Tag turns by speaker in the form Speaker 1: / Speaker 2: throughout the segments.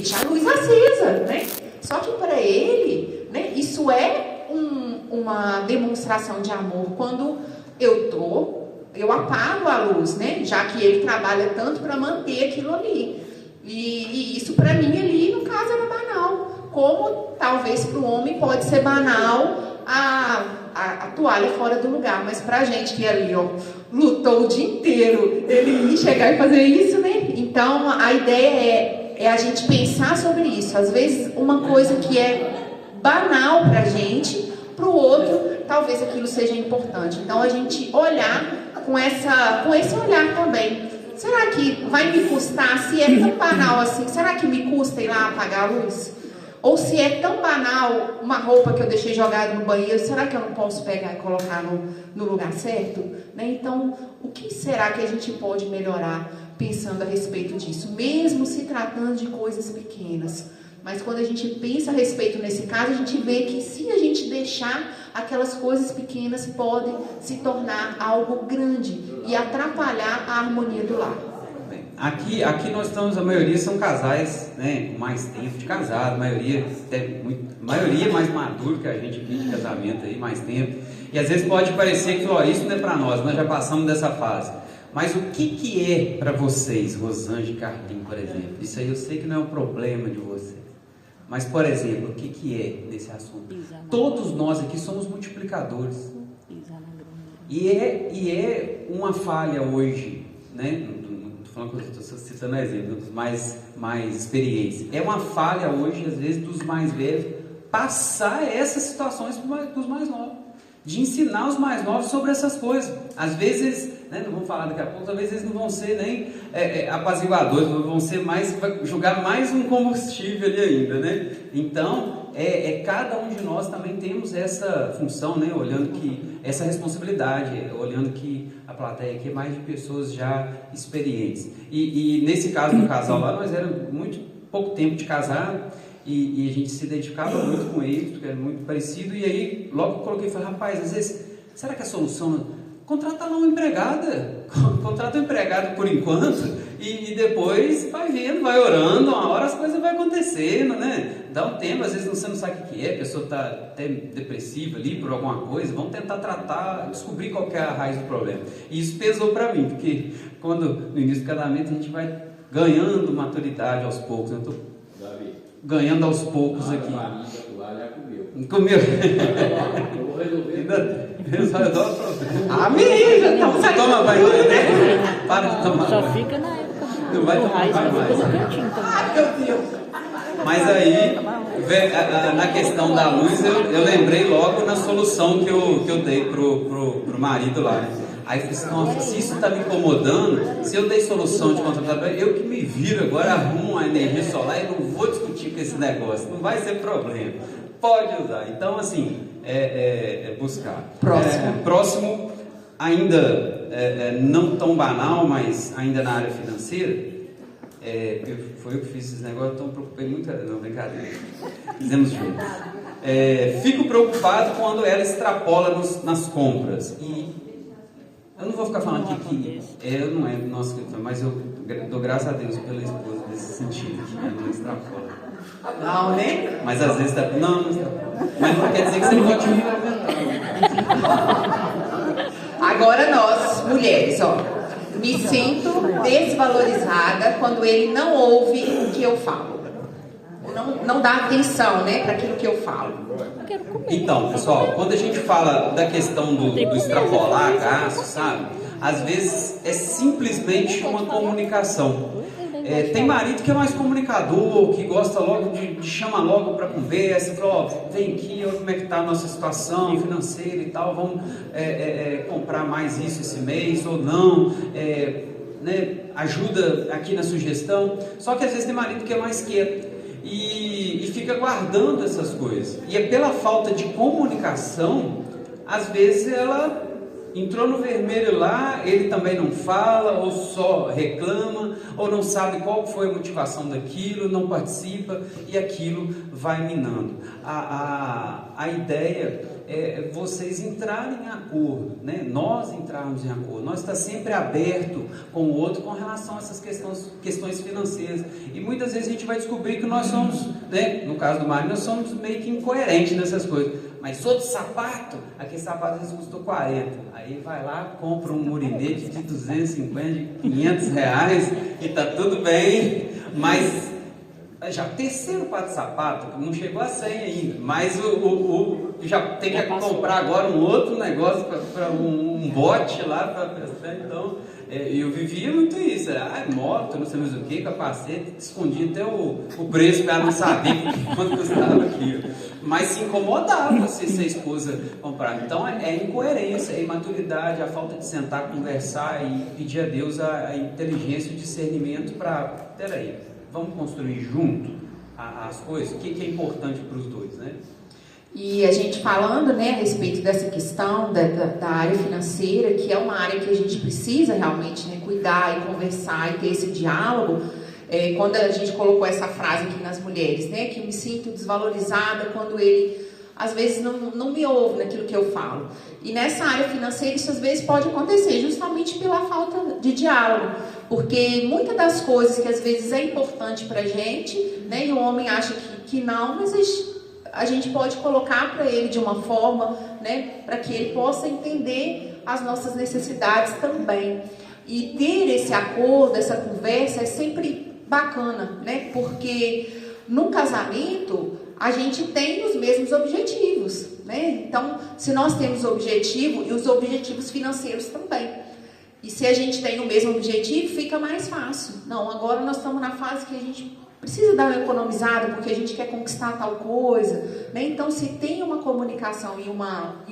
Speaker 1: deixar a luz acesa, né? Só que para ele, né, isso é uma demonstração de amor. Quando eu apago a luz, né? Já que ele trabalha tanto para manter aquilo ali. E isso para mim ali, no caso, era banal. Como talvez para o homem pode ser banal a toalha fora do lugar. Mas para a gente que ali, ó, lutou o dia inteiro, ele ia chegar e fazer isso, né? Então a ideia é a gente pensar sobre isso. Às vezes uma coisa que é banal para a gente, para o outro, talvez aquilo seja importante. Então a gente olhar com esse olhar também. Será que vai me custar? Se é tão banal assim, será que me custa ir lá apagar a luz? Ou se é tão banal uma roupa que eu deixei jogada no banheiro, será que eu não posso pegar e colocar no lugar certo? Né? Então, o que será que a gente pode melhorar pensando a respeito disso? Mesmo se tratando de coisas pequenas. Mas quando a gente pensa a respeito nesse caso, a gente vê que se a gente deixar, aquelas coisas pequenas podem se tornar algo grande e atrapalhar a harmonia do lar.
Speaker 2: Aqui nós estamos, a maioria são casais, né, com mais tempo de casado, maioria mais maduro que a gente aqui de casamento aí, mais tempo. E às vezes pode parecer que, ó, isso não é para nós já passamos dessa fase. Mas o que é para vocês, Rosângela e Carlinhos, por exemplo? Isso aí eu sei que não é um problema de vocês. Mas, por exemplo, o que é nesse assunto? Todos nós aqui somos multiplicadores. E é uma falha hoje, né? Estou citando exemplo dos mais experientes. É uma falha hoje, às vezes, dos mais velhos, passar essas situações para os mais novos. De ensinar os mais novos sobre essas coisas. Às vezes, né, não vamos falar daqui a pouco, talvez eles não vão ser nem apaziguadores, vão ser vai jogar mais um combustível ali ainda, né? Então, cada um de nós também temos essa função, né? Olhando que essa responsabilidade, olhando que a plateia aqui é mais de pessoas já experientes. E nesse caso do casal lá, nós éramos muito pouco tempo de casado. E a gente se identificava muito com eles, porque era muito parecido. E aí, logo coloquei e falei, rapaz, às vezes, será que a solução... Contrata lá uma empregada. Contrata um empregado por enquanto. E depois vai vendo, vai orando. Uma hora as coisas vão acontecendo, né? Dá um tempo, às vezes você não sabe o que é. A pessoa está até depressiva ali por alguma coisa. Vamos tentar tratar, descobrir qual que é a raiz do problema. E isso pesou para mim, porque quando no início do casamento a gente vai ganhando maturidade aos poucos. Eu estou ganhando aos poucos aqui. Comeu. Eu vou resolver. Você toma vai, né? Para de tomar.
Speaker 3: Só fica na época.
Speaker 2: Não vai tomar mais.
Speaker 1: Meu Deus.
Speaker 2: Mas aí, na questão da luz, eu lembrei logo na solução que eu dei pro marido lá. Aí eu falei assim, nossa, se isso está me incomodando, se eu dei solução de contratar, eu que me viro agora, arrumo a energia solar e não vou discutir com esse negócio, não vai ser problema, pode usar. Então, assim, buscar. Próximo, ainda não tão banal, mas ainda na área financeira, foi eu que fiz esse negócio, então preocupei muito, não, brincadeira, fizemos juntos. Fico preocupado quando ela extrapola nas compras. E eu não vou ficar falando aqui que eu não é nosso escritor, mas eu dou graças a Deus pela esposa nesse sentido, que ela não extrapola.
Speaker 1: Não, né?
Speaker 2: Mas às vezes não extrapola. Mas não quer dizer que você não pode.
Speaker 1: Agora nós, mulheres, ó, me sinto desvalorizada quando ele não ouve o que eu falo. Não dá atenção, né, para aquilo que eu falo.
Speaker 2: Então, pessoal, quando a gente fala da questão do extrapolar gasto, sabe? Às vezes é simplesmente uma comunicação. Tem marido que é mais comunicador, que gosta logo de chamar logo para conversa, fala, ó, vem aqui, olha como é que está a nossa situação financeira e tal, vamos comprar mais isso esse mês ou não, né, ajuda aqui na sugestão. Só que às vezes tem marido que é mais quieto e fica guardando essas coisas. E é pela falta de comunicação, às vezes ela entrou no vermelho lá, ele também não fala, ou só reclama, ou não sabe qual foi a motivação daquilo, não participa, e aquilo vai minando. A ideia vocês entrarem em acordo, né? Nós entrarmos em acordo, nós está sempre aberto com o outro com relação a essas questões financeiras. E muitas vezes a gente vai descobrir que nós somos, né? No caso do Mário, nós somos meio que incoerentes nessas coisas. Mas outro sapato, aquele sapato às vezes custou 40. Aí vai lá, compra um murinete de 250, de 500 reais e tá tudo bem. Mas já o terceiro par de sapato, não chegou a 100 ainda, mas já tem que comprar agora um outro negócio para um bote lá para prestar. Então, eu vivia muito isso, moto, não sei mais o que, capacete, escondia até o preço para não saber quanto custava aquilo. Mas se incomodava se a esposa comprava. Então é incoerência, é imaturidade, a falta de sentar, conversar e pedir a Deus a inteligência e o discernimento para, peraí, vamos construir junto as coisas, o que é importante para os dois, né?
Speaker 1: E a gente falando, né, a respeito dessa questão da área financeira, que é uma área que a gente precisa realmente, né, cuidar e conversar e ter esse diálogo. Quando a gente colocou essa frase aqui nas mulheres, né, que me sinto desvalorizada quando ele às vezes não me ouve naquilo que eu falo. E nessa área financeira isso às vezes pode acontecer justamente pela falta de diálogo, porque muitas das coisas que às vezes é importante pra gente, né, e o homem acha que não, mas a gente pode colocar para ele de uma forma, né, para que ele possa entender as nossas necessidades também. E ter esse acordo, essa conversa é sempre bacana, né, porque no casamento a gente tem os mesmos objetivos, né? Então, se nós temos objetivo e os objetivos financeiros também, e se a gente tem o mesmo objetivo, fica mais fácil. Não, agora nós estamos na fase que a gente precisa dar uma economizada porque a gente quer conquistar tal coisa, né? Então, se tem uma comunicação e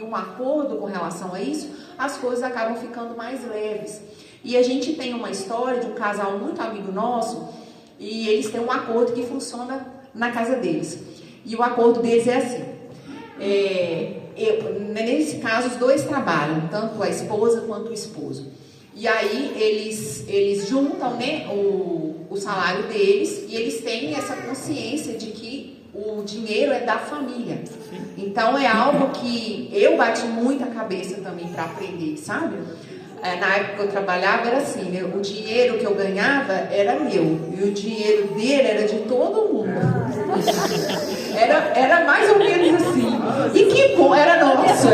Speaker 1: um acordo com relação a isso, as coisas acabam ficando mais leves. E a gente tem uma história de um casal muito amigo nosso, e eles têm um acordo que funciona na casa deles. E o acordo deles é assim, nesse caso os dois trabalham, tanto a esposa quanto o esposo. E aí eles juntam, né, o salário deles, e eles têm essa consciência de que o dinheiro é da família. Então é algo que eu bati muito a cabeça também para aprender, sabe? Na época que eu trabalhava era assim, né? O dinheiro que eu ganhava era meu, e o dinheiro dele era de todo mundo. Era mais ou menos assim. E que bom, era nosso.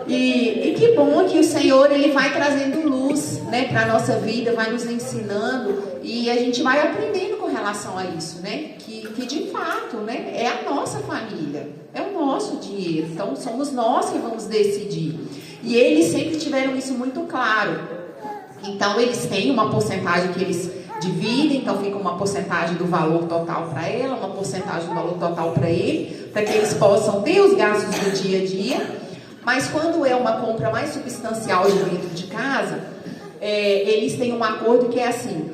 Speaker 1: E que bom que o Senhor, Ele vai trazendo luz, né, para a nossa vida, vai nos ensinando, e a gente vai aprendendo com relação a isso, né? Que de fato, né, é a nossa família, é o nosso dinheiro, então somos nós que vamos decidir. E eles sempre tiveram isso muito claro. Então eles têm uma porcentagem que eles dividem, então fica uma porcentagem do valor total para ela, uma porcentagem do valor total para ele, para que eles possam ter os gastos do dia a dia. Mas quando é uma compra mais substancial de dentro de casa, eles têm um acordo que é assim,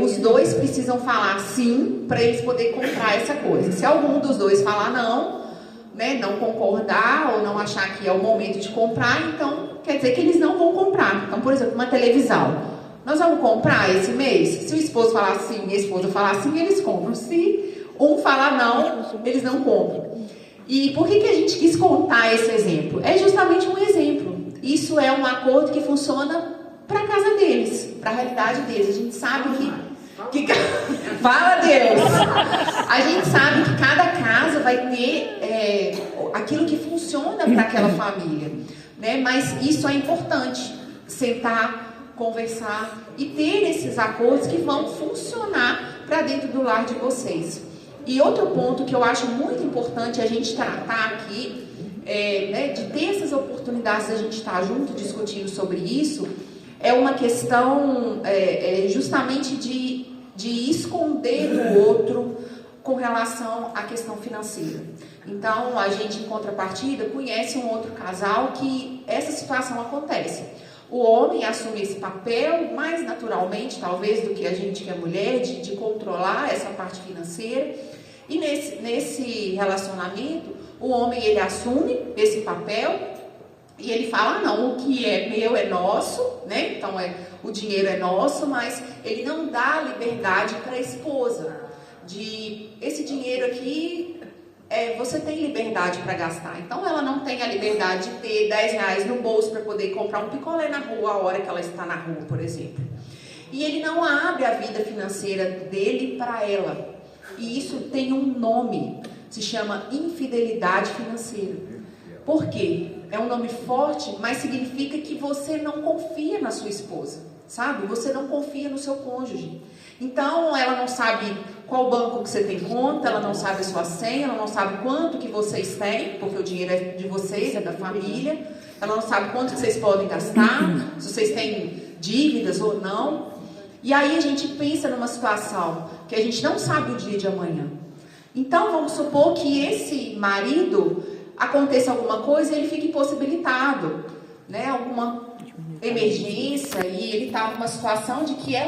Speaker 1: os dois precisam falar sim para eles poderem comprar essa coisa. Se algum dos dois falar não, né, não concordar ou não achar que é o momento de comprar, então quer dizer que eles não vão comprar. Então, por exemplo, uma televisão. Nós vamos comprar esse mês? Se o esposo falar sim e a esposa falar sim, eles compram. Se um falar não, eles não compram. E por que a gente quis contar esse exemplo? É justamente um exemplo. Isso é um acordo que funciona para a casa deles, para a realidade deles. A gente sabe que fala Deus! A gente sabe que cada casa vai ter aquilo que funciona para aquela família, né? Mas isso é importante, sentar, conversar e ter esses acordos que vão funcionar para dentro do lar de vocês. E outro ponto que eu acho muito importante a gente tratar aqui, né, de ter essas oportunidades de a gente estar junto discutindo sobre isso, é uma questão justamente de esconder do outro com relação à questão financeira. Então, a gente, em contrapartida, conhece um outro casal que essa situação acontece. O homem assume esse papel mais naturalmente, talvez, do que a gente que é mulher, de controlar essa parte financeira. E nesse relacionamento, o homem, ele assume esse papel e ele fala, não, o que é meu é nosso, né? Então, o dinheiro é nosso, mas ele não dá liberdade para a esposa. Esse dinheiro aqui você tem liberdade para gastar. Então ela não tem a liberdade de ter 10 reais no bolso para poder comprar um picolé na rua a hora que ela está na rua, por exemplo. E ele não abre a vida financeira dele para ela. E isso tem um nome, se chama infidelidade financeira. Por quê? É um nome forte, mas significa que você não confia na sua esposa, sabe? Você não confia no seu cônjuge. Então, ela não sabe qual banco que você tem conta, ela não sabe a sua senha, ela não sabe quanto que vocês têm, porque o dinheiro é de vocês, é da família. Ela não sabe quanto que vocês podem gastar, se vocês têm dívidas ou não. E aí a gente pensa numa situação que a gente não sabe o dia de amanhã. Então, vamos supor que esse marido, aconteça alguma coisa e ele fica impossibilitado, né? Alguma emergência e ele está numa situação de que ela